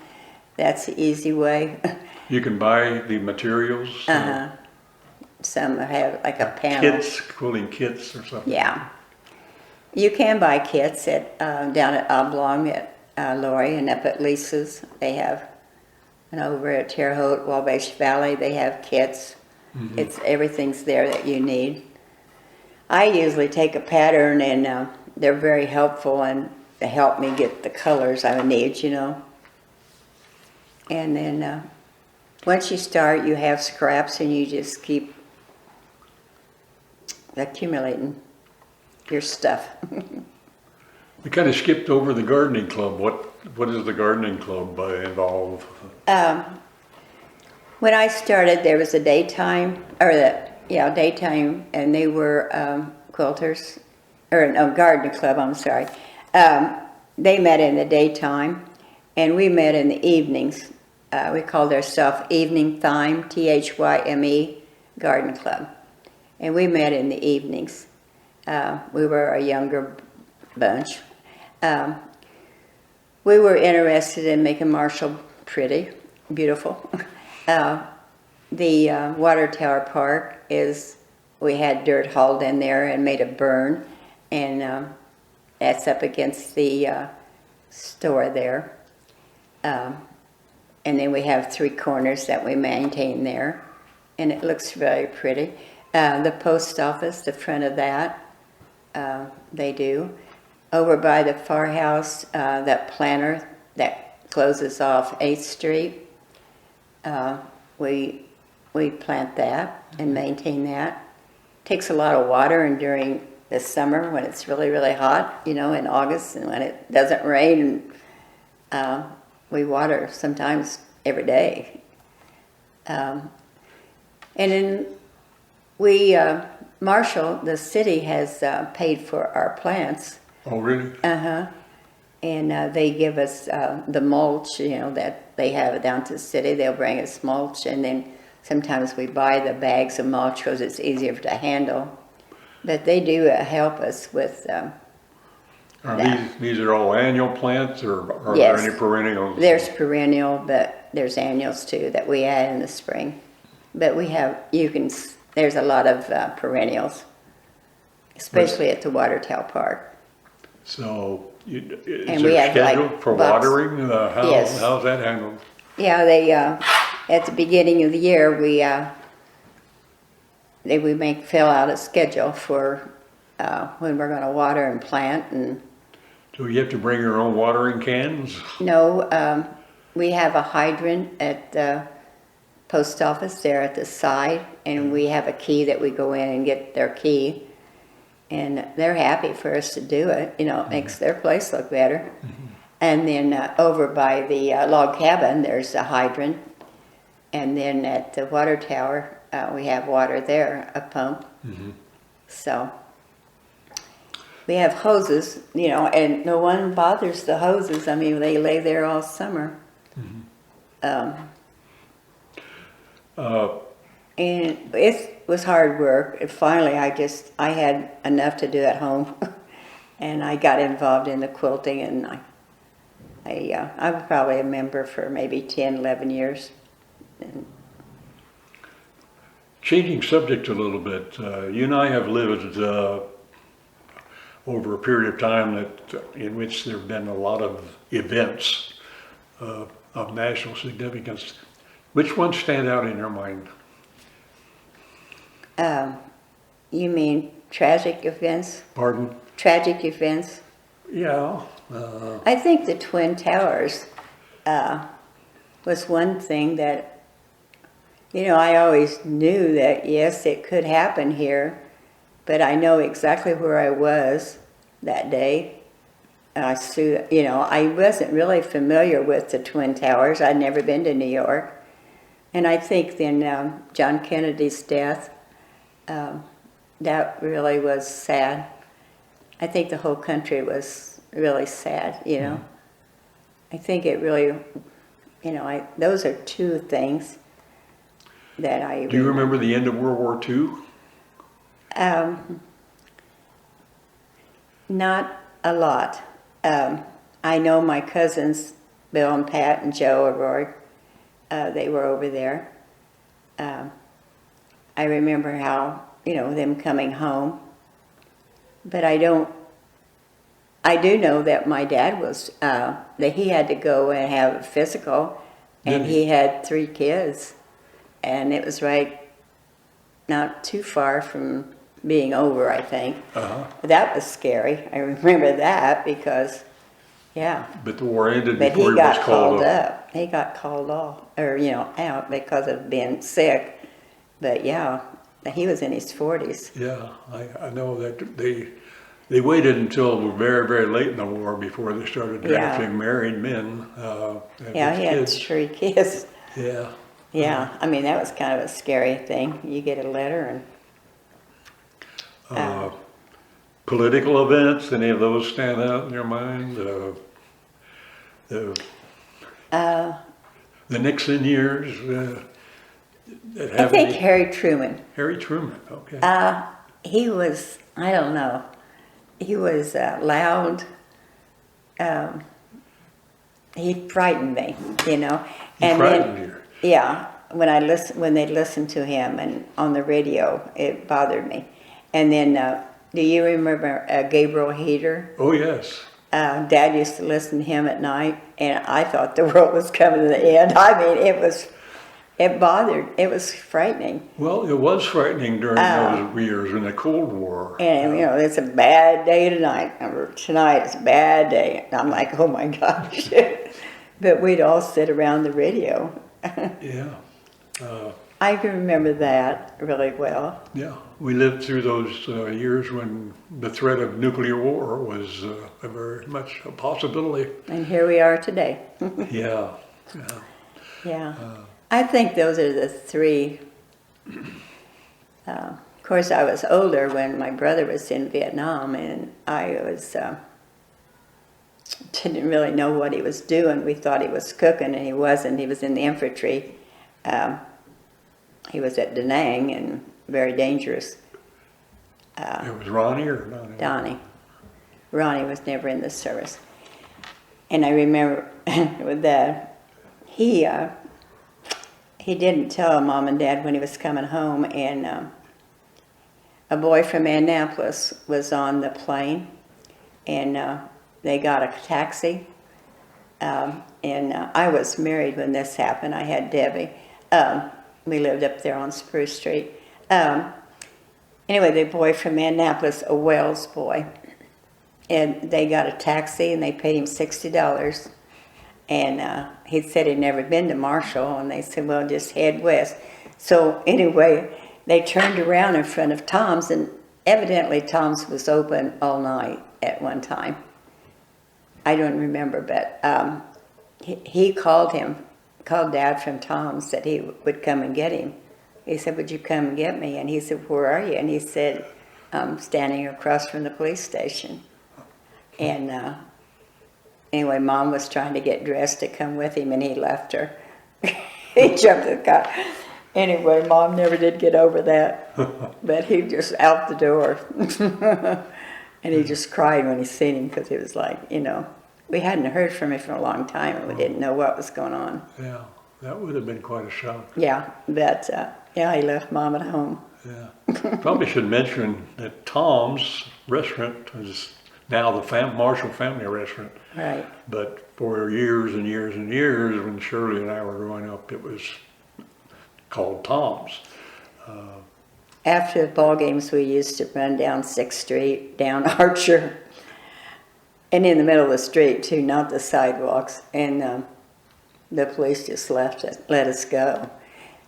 That's the easy way. You can buy the materials? Some have like a panel. Kits, quilting kits or something? Yeah. You can buy kits at down at Oblong at Lori and up at Lisa's. They have, and over at Terre Haute, Wabash Valley, they have kits. It's everything's there that you need. I usually take a pattern and they're very helpful and they help me get the colors I need, you know. And then once you start, you have scraps and you just keep accumulating your stuff. We kind of skipped over the gardening club. What does the gardening club involve? When I started, there was a daytime, daytime, and they were quilters, or no, gardening club, I'm sorry. They met in the daytime, and we met in the evenings. We called ourselves Evening Thyme, Thyme, Garden Club. And we met in the evenings. We were a younger bunch. We were interested in making Marshall pretty, beautiful. The water tower park we had dirt hauled in there and made a burn, and that's up against the store there. And then we have 3 corners that we maintain there, and it looks very pretty. The post office, the front of that, they do. Over by the firehouse, that planter that closes off 8th Street, we plant that and maintain that. Takes a lot of water, and during the summer when it's really, really hot, you know, in August, and when it doesn't rain, we water sometimes every day. And then Marshall, the city, has paid for our plants. Oh, really? And they give us the mulch, you know, that they have down to the city. They'll bring us mulch, and then sometimes we buy the bags of mulch because it's easier to handle. But they do help us with These are all annual plants, or are Yes. there any perennials? There's perennial, but there's annuals too that we add in the spring. But there's a lot of perennials, especially at the Water Tower Park. So, is And there we a have, schedule like, for box- watering? Yes. How's that handled? Yeah, they at the beginning of the year we fill out a schedule for when we're going to water and plant. And So you have to bring your own watering cans? no, we have a hydrant at the post office there at the side, and we have a key that we go in and get their key, and they're happy for us to do it. You know, it makes their place look better. And then over by the log cabin, there's a hydrant. And then at the water tower, we have water there, a pump. So we have hoses, you know, and no one bothers the hoses. I mean, they lay there all summer. And it was hard work. And finally, I had enough to do at home. And I got involved in the quilting, and I was probably a member for maybe 10, 11 years. And Changing subject a little bit, you and I have lived over a period of time in which there have been a lot of events of national significance. Which ones stand out in your mind? you mean tragic events? Pardon? Tragic events? Yeah. I think the Twin Towers was one thing that, you know, I always knew that, yes, it could happen here, but I know exactly where I was that day. I wasn't really familiar with the Twin Towers. I'd never been to New York. And I think then John Kennedy's death, that really was sad. I think the whole country was really sad, you know. I think it really, you know, those are two things that I Do you remember the end of World War II? Not a lot. I know my cousins, Bill and Pat and Joe O'Rourke, they were over there. I remember how, you know, them coming home. But I do know that my dad was, that he had to go and have a physical, and he had 3 kids. And it was right not too far from being over, I think. That was scary. I remember that because, yeah. But the war ended But before he he was got called called up. up. He got called off, or, you know, out because of being sick. But yeah, he was in his 40s. Yeah, I know that they waited until very, very late in the war before they started drafting married men. Yeah, he had kids. 3 kids. Yeah. Yeah, I mean, that was kind of a scary thing. You get a letter and... Political events, any of those stand out in your mind? The Nixon years? I think Harry Truman. Harry Truman, okay. He was, I don't know, he was loud. He frightened me, you know. He frightened you? Yeah, when they listened to him and on the radio, it bothered me. And then, do you remember Gabriel Heater? Oh, yes. Dad used to listen to him at night, and I thought the world was coming to the end. I mean, it was frightening. Well, it was frightening during those years in the Cold War. And, you know, it's a bad day tonight. Or tonight is a bad day. And I'm like, oh my gosh. But we'd all sit around the radio. Yeah. I can remember that really well. Yeah. We lived through those years when the threat of nuclear war was very much a possibility. And here we are today. Yeah. Yeah. I think those are the 3. Of course, I was older when my brother was in Vietnam, and I didn't really know what he was doing. We thought he was cooking, and he wasn't. He was in the infantry. He was at Da Nang, and very dangerous. It was Ronnie or Donnie? Donnie. Ronnie was never in the service. And I remember with that, he didn't tell Mom and Dad when he was coming home, and a boy from Annapolis was on the plane, and they got a taxi. And I was married when this happened. I had Debbie. We lived up there on Spruce Street. Anyway, the boy from Annapolis, a Wells boy, and they got a taxi, and they paid him $60. And he said he'd never been to Marshall, and they said, well, just head west. So anyway, they turned around in front of Tom's, and evidently Tom's was open all night at one time. I don't remember, but he called Dad from Tom's, said he would come and get him. He said, would you come and get me? And he said, where are you? And he said, I'm standing across from the police station. And anyway, Mom was trying to get dressed to come with him, and he left her. He jumped in the car. Anyway, Mom never did get over that. But he just out the door. And he just cried when he seen him, because he was like, you know, we hadn't heard from him for a long time, and we didn't know what was going on. Yeah, that would have been quite a shock. Yeah, but yeah, he left Mom at home. Yeah. Probably should mention that Tom's restaurant is now the Marshall family restaurant. Right. But for years and years and years, when Shirley and I were growing up, it was called Tom's. After the ball games, we used to run down 6th Street, down Archer, and in the middle of the street too, not the sidewalks. And the police just let us go.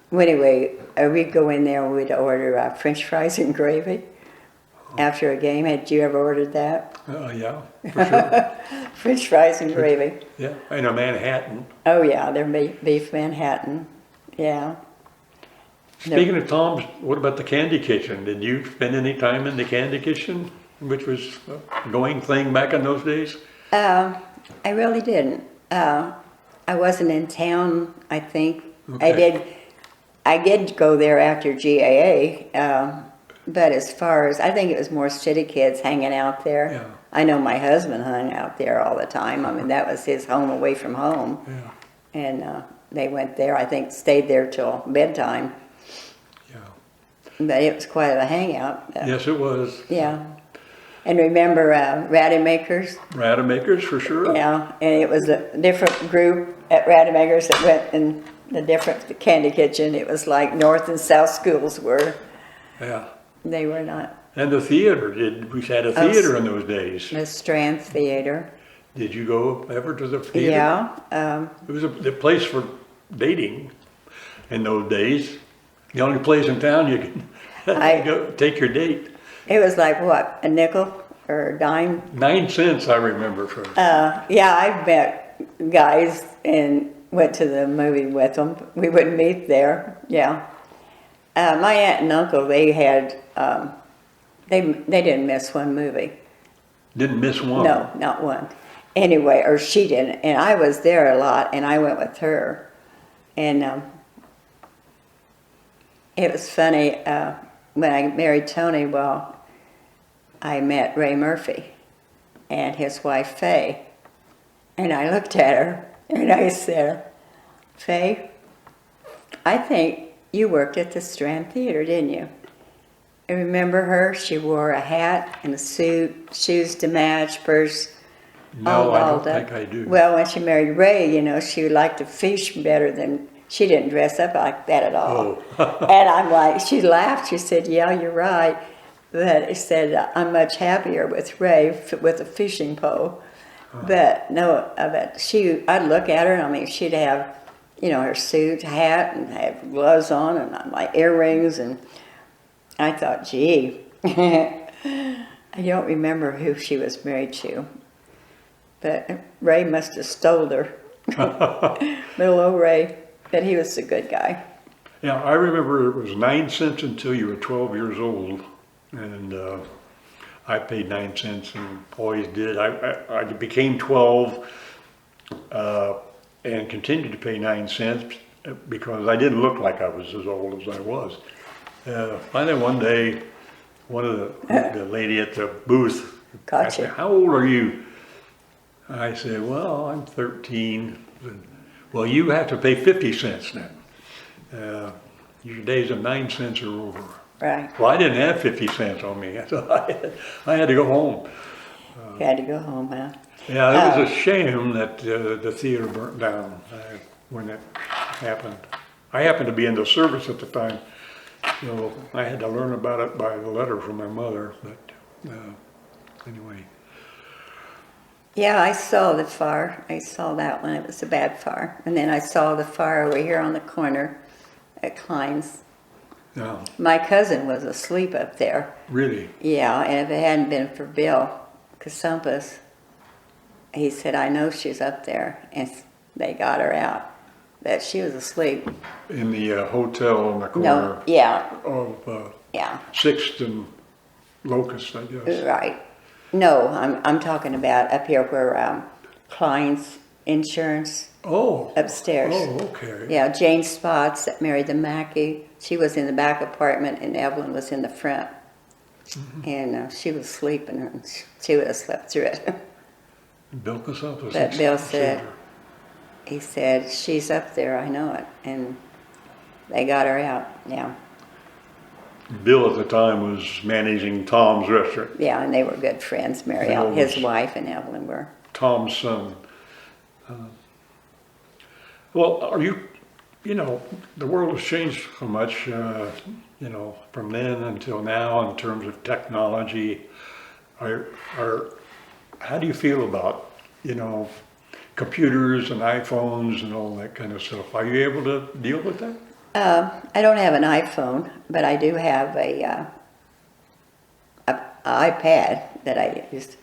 Well, anyway, we'd go in there and we'd order French fries and gravy after a game. Had you ever ordered that? Yeah, for sure. French fries and gravy. Yeah, and a Manhattan. Oh yeah, they're beef Manhattan. Yeah. Speaking of Tom's, what about the Candy Kitchen? Did you spend any time in the Candy Kitchen? which was a going thing back in those days? I really didn't. I wasn't in town, I think. Okay. I did go there after GAA, but as far as, I think it was more city kids hanging out there. Yeah. I know my husband hung out there all the time. I mean, that was his home away from home. Yeah. And they went there, I think, stayed there till bedtime. Yeah. But it was quite a hangout. Yes, it was. Yeah. And remember Radiomakers? Radiomakers for sure. Yeah, and it was a different group at Radiomakers that went in the different candy kitchen. It was like North and South schools were. Yeah. They were not. And the theater, we had a theater in those days. The Strand Theater. Did you go ever to the theater? Yeah. It was the place for dating in those days. The only place in town you could go take your date. It was like what, a nickel or a dime? 9 cents, I remember. For Yeah, I met guys and went to the movie with them. We would meet there. Yeah. My aunt and uncle, they had, they didn't miss one movie. Didn't miss one. No, not one. Anyway, or she didn't. And I was there a lot, and I went with her. And it was funny, when I married Tony, well, I met Ray Murphy and his wife, Faye. And I looked at her, and I said, Faye, I think you worked at the Strand Theater, didn't you? And remember her? She wore a hat and a suit, shoes to match, purse. No, I don't think I do. Well, when she married Ray, you know, she liked to fish better than, she didn't dress up like that at all. Oh. And I'm like, she laughed, she said, yeah, you're right. But it said, I'm much happier with Ray with a fishing pole. But no, but I'd look at her, and I mean, she'd have, you know, her suit, hat, and have gloves on, and my earrings, and I thought, gee, I don't remember who she was married to. But Ray must have stole her. Little old Ray. But he was a good guy. Yeah, I remember it was 9 cents until you were 12 years old. And I paid 9 cents and always did. I became 12 and continued to pay 9 cents because I didn't look like I was as old as I was. Finally one day, one of the lady at the booth asked me, how old are you? I said, well, I'm 13. Said, well, you have to pay 50 cents then. Your days of 9 cents are over. Right. Well, I didn't have 50 cents on me, so I had to go home. You had to go home, huh? Yeah, it was a shame that the theater burnt down when that happened. I happened to be in the service at the time, so I had to learn about it by the letter from my mother, but anyway. Yeah, I saw the fire. I saw that one. It was a bad fire. And then I saw the fire over here on the corner at Klein's. No. My cousin was asleep up there. Really? Yeah, and if it hadn't been for Bill Casumpas, he said, I know she's up there. And they got her out. But she was asleep. In the hotel on the corner No, yeah, of yeah. 6th and Locust, I guess. Right. No, I'm talking about up here where Klein's Insurance upstairs. Oh, okay. Yeah, Jane Spots that married the Mackey. She was in the back apartment and Evelyn was in the front. Mm-hmm. And she was sleeping and she would have slept through it. Bill Casumpas. But Bill said, he said, she's up there, I know it. And they got her out, yeah. Bill at the time was managing Tom's restaurant. Yeah, and they were good friends. Marielle, his wife, and Evelyn were. Tom's son. Well, are you know, the world has changed so much, you know, from then until now in terms of technology. How do you feel about, you know, computers and iPhones and all that kind of stuff? Are you able to deal with that? I don't have an iPhone, but I do have a iPad that I use.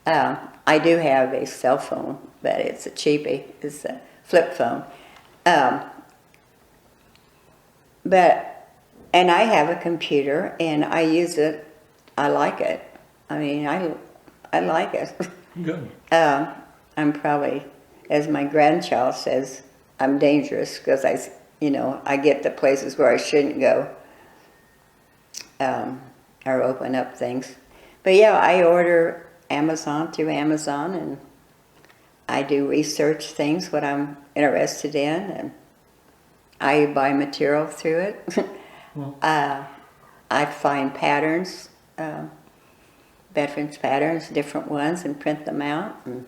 I do have a cell phone, but it's a cheapie. It's a flip phone. And I have a computer, and I use it. I like it. I mean, I like it. Good. I'm probably, as my grandchild says, I'm dangerous because I get to places where I shouldn't go, or open up things. But yeah, I order through Amazon, and I do research things, what I'm interested in, and I buy material through it. I find patterns, veterans patterns, different ones, and print them out. And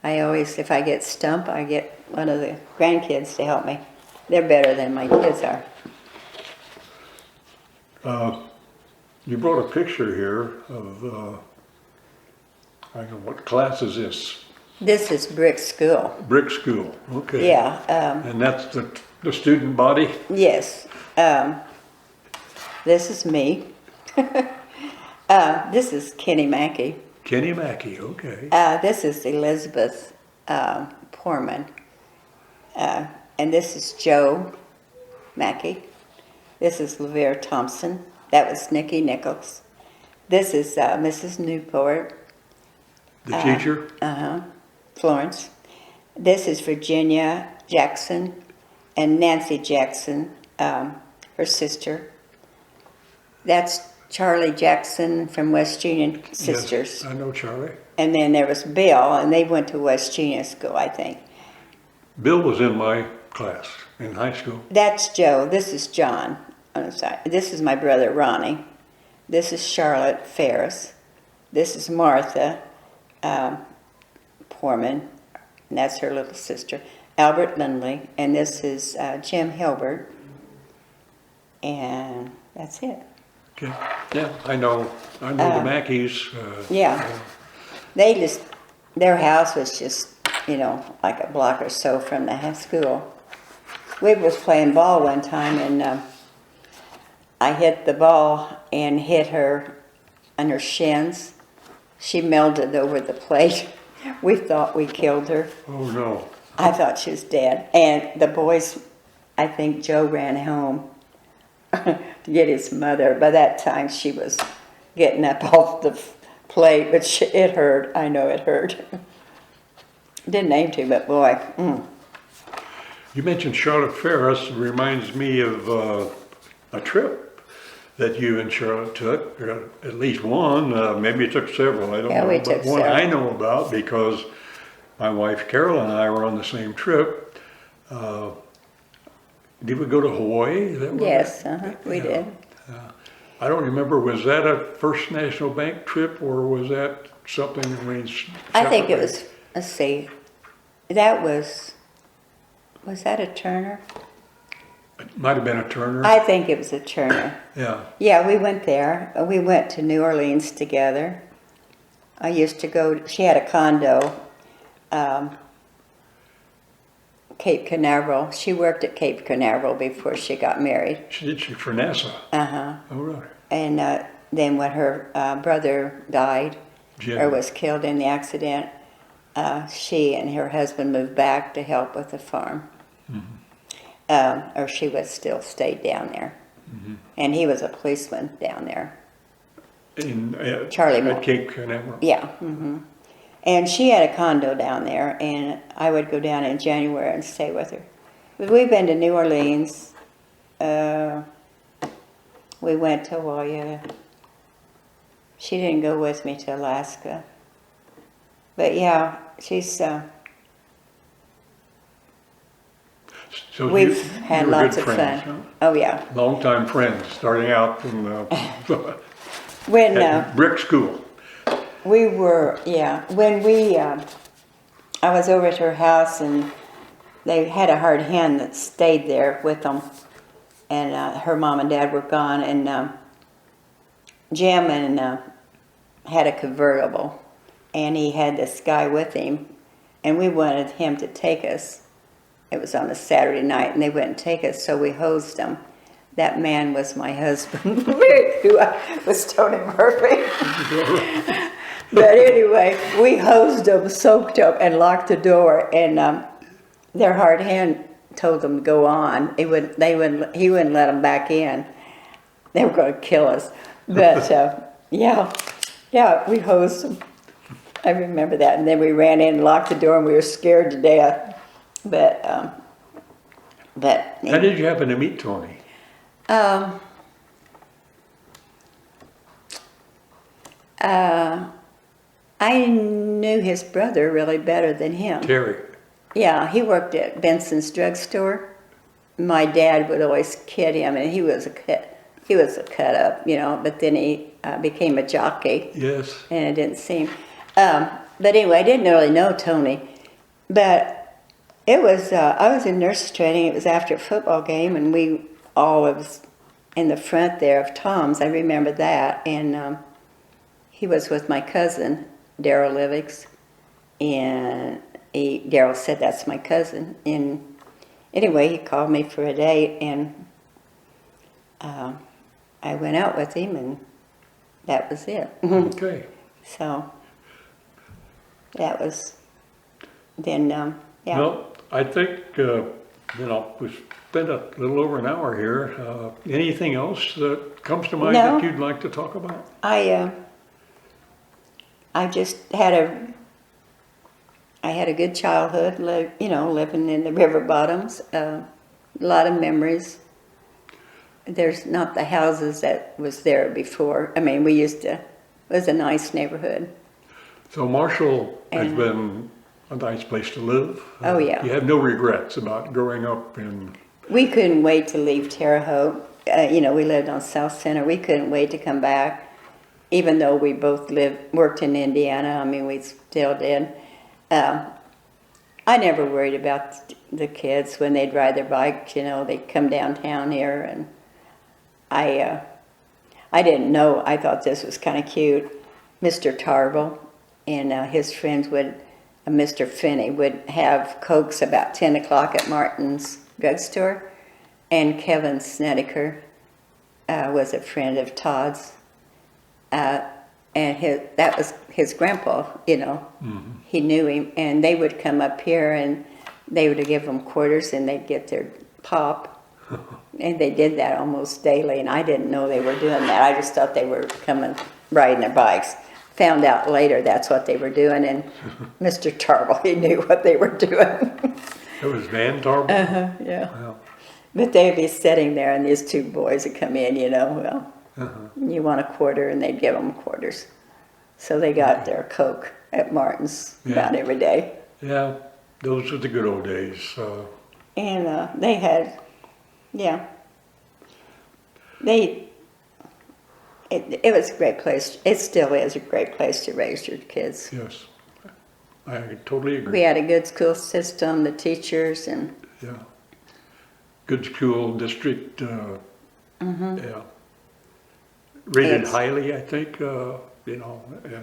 I always, if I get stumped, I get one of the grandkids to help me. They're better than my kids are. You brought a picture here of, I don't know, what class is this? This is brick school. Brick school, okay. Yeah. And that's the student body? Yes. This is me. This is Kenny Mackey. Kenny Mackey, okay. This is Elizabeth Poorman. And this is Joe Mackey. This is Lavere Thompson. That was Nikki Nichols. This is Mrs. Newport. The teacher? Florence. This is Virginia Jackson and Nancy Jackson, her sister. That's Charlie Jackson from West Union Sisters. Yes, I know Charlie. And then there was Bill, and they went to West Union School, I think. Bill was in my class in high school. That's Joe. This is John on the side. This is my brother Ronnie. This is Charlotte Ferris. This is Martha Poorman, and that's her little sister. Albert Lindley, and this is Jim Hilbert. And that's it. Okay. Yeah, I know the Mackeys. Yeah. Their house was just, like a block or so from the high school. We was playing ball one time, and I hit the ball and hit her on her shins. She melted over the plate. We thought we killed her. Oh, no. I thought she was dead. And the boys, I think Joe ran home to get his mother. By that time, she was getting up off the plate, but it hurt. I know it hurt. Didn't aim to, but boy. You mentioned Charlotte Ferris. It reminds me of a trip that you and Charlotte took, or at least one. Maybe you took several. I don't know. Yeah, we but took one several. I know about because my wife Carol and I were on the same trip. Did we go to Hawaii? Is that Yes, we did. I don't remember. Was that a First National Bank trip, or was that something arranged I think it separately? was, let's see, that was that a Turner? It might have been a Turner. I think it was a Turner. Yeah. Yeah, we went there. We went to New Orleans together. I used to go, she had a condo, Cape Canaveral. She worked at Cape Canaveral before she got married. She for NASA. Uh-huh. Oh, really? And then when her brother died, Jim. or was killed in the accident, she and her husband moved back to help with the farm. Or she would still stay down there. And he was a policeman down there. Charlie at Moore. Cape Canaveral. Yeah. And she had a condo down there, and I would go down in January and stay with her. But we've been to New Orleans. We went to Hawaii. She didn't go with me to Alaska. But yeah, she's... So we've had you were lots good of friends, fun. Oh yeah. Huh? Longtime friends, starting out from When at brick school. we were, when I was over at her house, and they had a hard hen that stayed there with them, and her mom and dad were gone, and Jim had a convertible, and he had this guy with him, and we wanted him to take us. It was on a Saturday night, and they wouldn't take us, so we hosed him. That man was my husband, who was Tony Murphy. But anyway, we hosed them, soaked them, and locked the door. And their hard hand told them to go on. He wouldn't let them back in. they were going to kill us. But yeah, we hosed them. I remember that. And then we ran in and locked the door, and we were scared to death. But How did you happen to meet Tony? I knew his brother really better than him. Terry. Yeah, he worked at Benson's drugstore. My dad would always kid him, and he was a cut up, you know. But then he became a jockey, Yes. and it didn't seem. But anyway, I didn't really know Tony, but it was. I was in nurse training. It was after a football game, and we all was in the front there of Tom's. I remember that, and he was with my cousin Daryl Livix, and Daryl said, "That's my cousin." And anyway, he called me for a date, and I went out with him, and that was it. Okay. So that was then. Yeah. Well, I think we've spent a little over an hour here. Anything else that comes to mind No. that you'd like to talk about? I just had a good childhood, living in the river bottoms. A lot of memories. There's not the houses that was there before. I mean, it was a nice neighborhood. So Marshall has been a nice place to live. Oh, yeah. You have no regrets about growing up in... We couldn't wait to leave Terre Haute. We lived on South Center. We couldn't wait to come back, even though we both worked in Indiana. I mean, we still did. I never worried about the kids when they'd ride their bikes. They'd come downtown here, and I didn't know. I thought this was kind of cute. Mr. Tarble and his friends Mr. Finney would have Cokes about 10 o'clock at Martin's drugstore, and Kevin Snedeker was a friend of Todd's, and that was his grandpa. Mm-hmm. He knew him, and they would come up here, and they would give them quarters, and they'd get their pop, and they did that almost daily, and I didn't know they were doing that. I just thought they were coming riding their bikes. Found out later that's what they were doing, and Mr. Tarble, he knew what they were doing. It was Van Tarble? Yeah. Wow. But they'd be sitting there, and these two boys would come in, Uh-huh. you want a quarter, and they'd give them quarters. So they got their Coke at Martin's about every day. Yeah, those were the good old days. And they had, it was a great place. It still is a great place to raise your kids. Yes, I totally agree. We had a good school system, the teachers, and Yeah, good school district. Yeah, rated highly, I think. In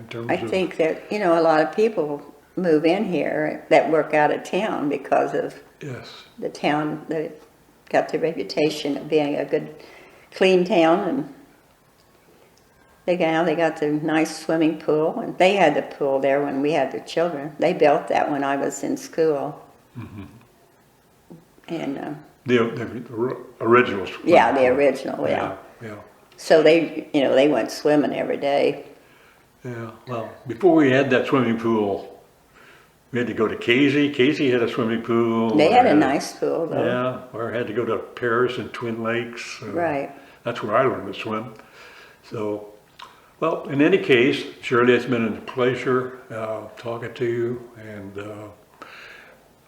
terms I of. think that, a lot of people move in here that work out of town because of Yes. the town that got the reputation of being a good, clean town, and they got the nice swimming pool, and they had the pool there when we had the children. They built that when I was in school. Mm-hmm. And The original. yeah, the original, Yeah. So they went swimming every day. Yeah. Well, before we had that swimming pool, we had to go to Casey. Casey had a swimming pool. They had a nice pool, though. Yeah, or had to go to Paris and Twin Lakes. Right. That's where I learned to swim. So, well, in any case, Shirley, it's been a pleasure talking to you, and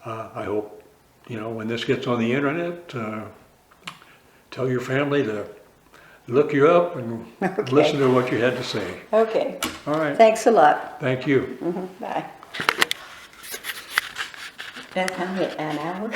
I hope, when this gets on the internet, tell your family to look you up and listen to what you had to say. Okay. All right. Thanks a lot. Thank you. Bye. That's how an hour.